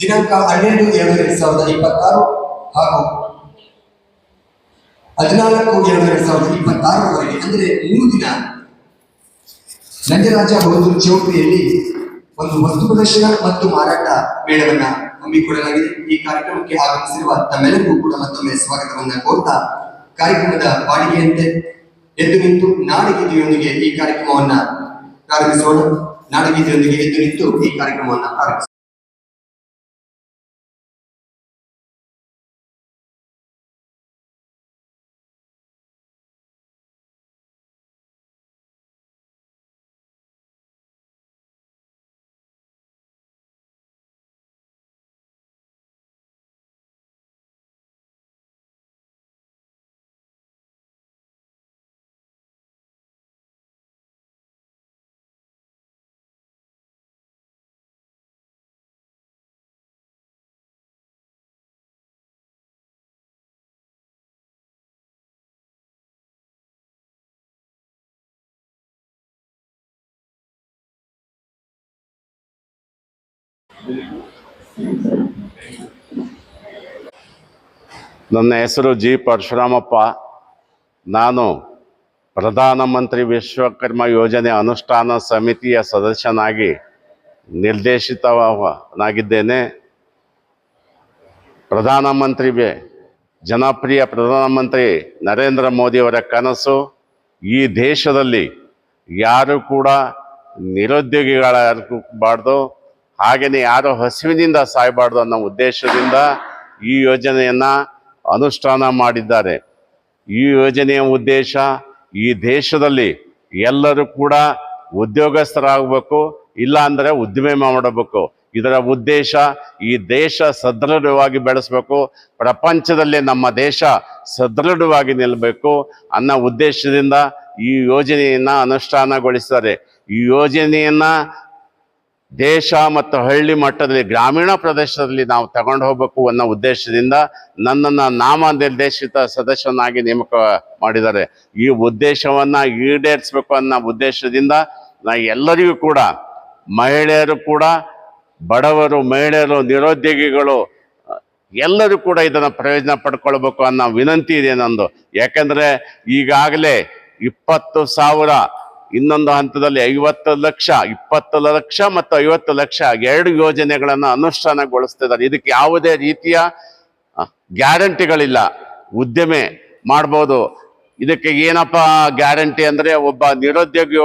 ದಿನಾಂಕ 12/2/2026 ಹಾಗೂ 14/2/2026 ಅಂದರೆ 3 ದಿನ ನಂಜರಾಜ ಬಹದ್ದೂರ್ ಚೌಟ್ರಿಯಲ್ಲಿ ಒಂದು ವಸ್ತು ಪ್ರದರ್ಶನ ಮತ್ತು ಮಾರಾಟ ಮೇಳವನ್ನ ಹಮ್ಮಿಕೊಳ್ಳಲಾಗಿದೆ. ಈ ಕಾರ್ಯಕ್ರಮಕ್ಕೆ ಆಗಮಿಸಿರುವ ತಮ್ಮೆಲ್ಲರಿಗೂ ಕೂಡ ಮತ್ತೊಮ್ಮೆ ಸ್ವಾಗತವನ್ನ ಕೋರ್ತಾ ಕಾರ್ಯಕ್ರಮದ ಬಾಡಿಗೆಯಂತೆ ಎದ್ದು ನಿಂತು ನಾಡಗೀತೆಯೊಂದಿಗೆ ಈ ಕಾರ್ಯಕ್ರಮವನ್ನ ಪ್ರಾರಂಭಿಸೋಣ. ನಾಡಗೀತೆಯೊಂದಿಗೆ ಎದ್ದು ನಿಂತು ಈ ಕಾರ್ಯಕ್ರಮವನ್ನ ಪ್ರಾರಂಭಿಸೋಣ. ನನ್ನ ಹೆಸರು ಜಿ ಪರಶುರಾಮಪ್ಪ. ನಾನು ಪ್ರಧಾನಮಂತ್ರಿ ವಿಶ್ವಕರ್ಮ ಯೋಜನೆ ಅನುಷ್ಠಾನ ಸಮಿತಿಯ ಸದಸ್ಯನಾಗಿ ನಿರ್ದೇಶಿತನಾಗಿದ್ದೇನೆ. ಜನಪ್ರಿಯ ಪ್ರಧಾನಮಂತ್ರಿ ನರೇಂದ್ರ ಮೋದಿಯವರ ಕನಸು ಈ ದೇಶದಲ್ಲಿ ಯಾರು ಕೂಡ ನಿರುದ್ಯೋಗಿಗಳಾಗಬಾರ್ದು, ಹಾಗೆಯೇ ಯಾರು ಹಸಿವಿನಿಂದ ಸಾಯಬಾರ್ದು ಅನ್ನೋ ಉದ್ದೇಶದಿಂದ ಈ ಯೋಜನೆಯನ್ನು ಅನುಷ್ಠಾನ ಮಾಡಿದ್ದಾರೆ. ಈ ಯೋಜನೆಯ ಉದ್ದೇಶ ಈ ದೇಶದಲ್ಲಿ ಎಲ್ಲರೂ ಕೂಡ ಉದ್ಯೋಗಸ್ಥರಾಗಬೇಕು, ಇಲ್ಲ ಅಂದರೆ ಉದ್ದಿಮೆ ಮಾಡಬೇಕು. ಇದರ ಉದ್ದೇಶ ಈ ದೇಶ ಸದೃಢವಾಗಿ ಬೆಳೆಸಬೇಕು, ಪ್ರಪಂಚದಲ್ಲಿ ನಮ್ಮ ದೇಶ ಸದೃಢವಾಗಿ ನಿಲ್ಲಬೇಕು ಅನ್ನೋ ಉದ್ದೇಶದಿಂದ ಈ ಯೋಜನೆಯನ್ನು ಅನುಷ್ಠಾನಗೊಳಿಸಿದ್ದಾರೆ. ಈ ಯೋಜನೆಯನ್ನು ದೇಶ ಮತ್ತು ಹಳ್ಳಿ ಮಟ್ಟದಲ್ಲಿ ಗ್ರಾಮೀಣ ಪ್ರದೇಶದಲ್ಲಿ ನಾವು ತಗೊಂಡು ಹೋಗಬೇಕು ಅನ್ನೋ ಉದ್ದೇಶದಿಂದ ನನ್ನನ್ನು ನಾಮನಿರ್ದೇಶಿತ ಸದಸ್ಯನಾಗಿ ನೇಮಕ ಮಾಡಿದ್ದಾರೆ. ಈ ಉದ್ದೇಶವನ್ನು ಈಡೇರಿಸಬೇಕು ಅನ್ನೋ ಉದ್ದೇಶದಿಂದ ಎಲ್ಲರಿಗೂ ಕೂಡ, ಮಹಿಳೆಯರು ಕೂಡ, ಬಡವರು, ಮಹಿಳೆಯರು, ನಿರುದ್ಯೋಗಿಗಳು ಎಲ್ಲರೂ ಕೂಡ ಇದನ್ನು ಪ್ರಯೋಜನ ಪಡ್ಕೊಳ್ಬೇಕು ಅನ್ನೋ ವಿನಂತಿ ಇದೆ ನಂದು. ಯಾಕೆಂದರೆ ಈಗಾಗಲೇ 20,000, ಇನ್ನೊಂದು ಹಂತದಲ್ಲಿ 50 ಲಕ್ಷ, 20 ಲಕ್ಷ ಮತ್ತು 50 ಲಕ್ಷ 2 ಯೋಜನೆಗಳನ್ನು ಅನುಷ್ಠಾನಗೊಳಿಸ್ತಿದ್ದಾರೆ. ಇದಕ್ಕೆ ಯಾವುದೇ ರೀತಿಯ ಗ್ಯಾರಂಟಿಗಳಿಲ್ಲ. ಉದ್ಯಮೆ ಮಾಡ್ಬೋದು. ಇದಕ್ಕೆ ಏನಪ್ಪ ಗ್ಯಾರಂಟಿ ಅಂದರೆ ಒಬ್ಬ ನಿರುದ್ಯೋಗಿ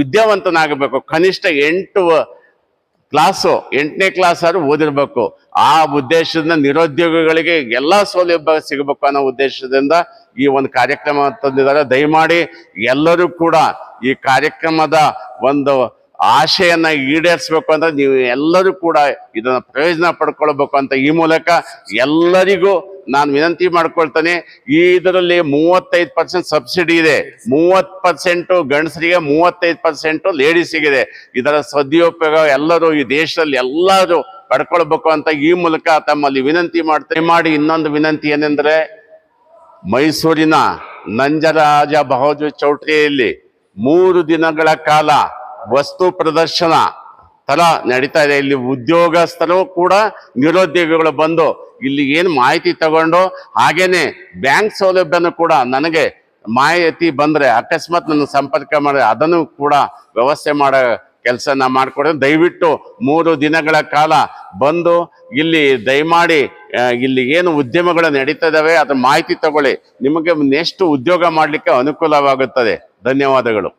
ವಿದ್ಯಾವಂತನಾಗಬೇಕು, ಕನಿಷ್ಠ 8ನೇ ಕ್ಲಾಸ್ ಆದ್ರೂ ಓದಿರ್ಬೇಕು. ಆ ಉದ್ದೇಶದಿಂದ ನಿರುದ್ಯೋಗಿಗಳಿಗೆ ಎಲ್ಲ ಸೌಲಭ್ಯ ಸಿಗಬೇಕು ಅನ್ನೋ ಉದ್ದೇಶದಿಂದ ಈ ಒಂದು ಕಾರ್ಯಕ್ರಮ ತಂದಿದ್ದಾರೆ. ದಯಮಾಡಿ ಎಲ್ಲರೂ ಕೂಡ ಈ ಕಾರ್ಯಕ್ರಮದ ಒಂದು ಆಶೆಯನ್ನ ಈಡೇರಿಸಬೇಕು ಅಂದ್ರೆ ನೀವು ಎಲ್ಲರೂ ಕೂಡ ಇದನ್ನ ಪ್ರಯೋಜನ ಪಡ್ಕೊಳ್ಬೇಕು ಅಂತ ಈ ಮೂಲಕ ಎಲ್ಲರಿಗೂ ನಾನು ವಿನಂತಿ ಮಾಡ್ಕೊಳ್ತೇನೆ. ಇದರಲ್ಲಿ 35% ಸಬ್ಸಿಡಿ ಇದೆ, 30% ಗಂಡಸರಿಗೆ, 35% ಲೇಡೀಸಿಗಿದೆ. ಇದರ ಸದುಪಯೋಗ ಎಲ್ಲರೂ ಈ ದೇಶದಲ್ಲಿ ಎಲ್ಲರೂ ಪಡ್ಕೊಳ್ಬೇಕು ಅಂತ ಈ ಮೂಲಕ ತಮ್ಮಲ್ಲಿ ವಿನಂತಿ ಮಾಡ್ತೇನೆ. ಮಾಡಿ ಇನ್ನೊಂದು ವಿನಂತಿ ಏನೆಂದ್ರೆ, ಮೈಸೂರಿನ ನಂಜರಾಜ ಬಹದ್ದೂರ್ ಚೌಟ್ರಿಯಲ್ಲಿ 3 ದಿನಗಳ ಕಾಲ ವಸ್ತು ಪ್ರದರ್ಶನ ತರ ನಡೀತಾ ಇದೆ. ಇಲ್ಲಿ ಉದ್ಯೋಗಸ್ಥರು ಕೂಡ ನಿರುದ್ಯೋಗಿಗಳು ಬಂದು ಇಲ್ಲಿ ಏನು ಮಾಹಿತಿ ತಗೊಂಡು, ಹಾಗೇನೆ ಬ್ಯಾಂಕ್ ಸೌಲಭ್ಯನೂ ಕೂಡ ನನಗೆ ಮಾಹಿತಿ ಬಂದ್ರೆ ಅಕಸ್ಮಾತ್ ನನ್ನ ಸಂಪರ್ಕ ಮಾಡಿ ಅದನ್ನು ಕೂಡ ವ್ಯವಸ್ಥೆ ಮಾಡೋ ಕೆಲಸನ ಮಾಡಿಕೊಡ್ತೀನಿ. ದಯವಿಟ್ಟು 3 ದಿನಗಳ ಕಾಲ ಬಂದು ಇಲ್ಲಿ ದಯಮಾಡಿ ಇಲ್ಲಿ ಏನು ಉದ್ಯಮಗಳು ನಡೀತಾ ಇದ್ದಾವೆ ಅದ್ರ ಮಾಹಿತಿ ತಗೊಳ್ಳಿ. ನಿಮಗೆ ನೆಕ್ಸ್ಟ್ ಉದ್ಯೋಗ ಮಾಡಲಿಕ್ಕೆ ಅನುಕೂಲವಾಗುತ್ತದೆ. ಧನ್ಯವಾದಗಳು.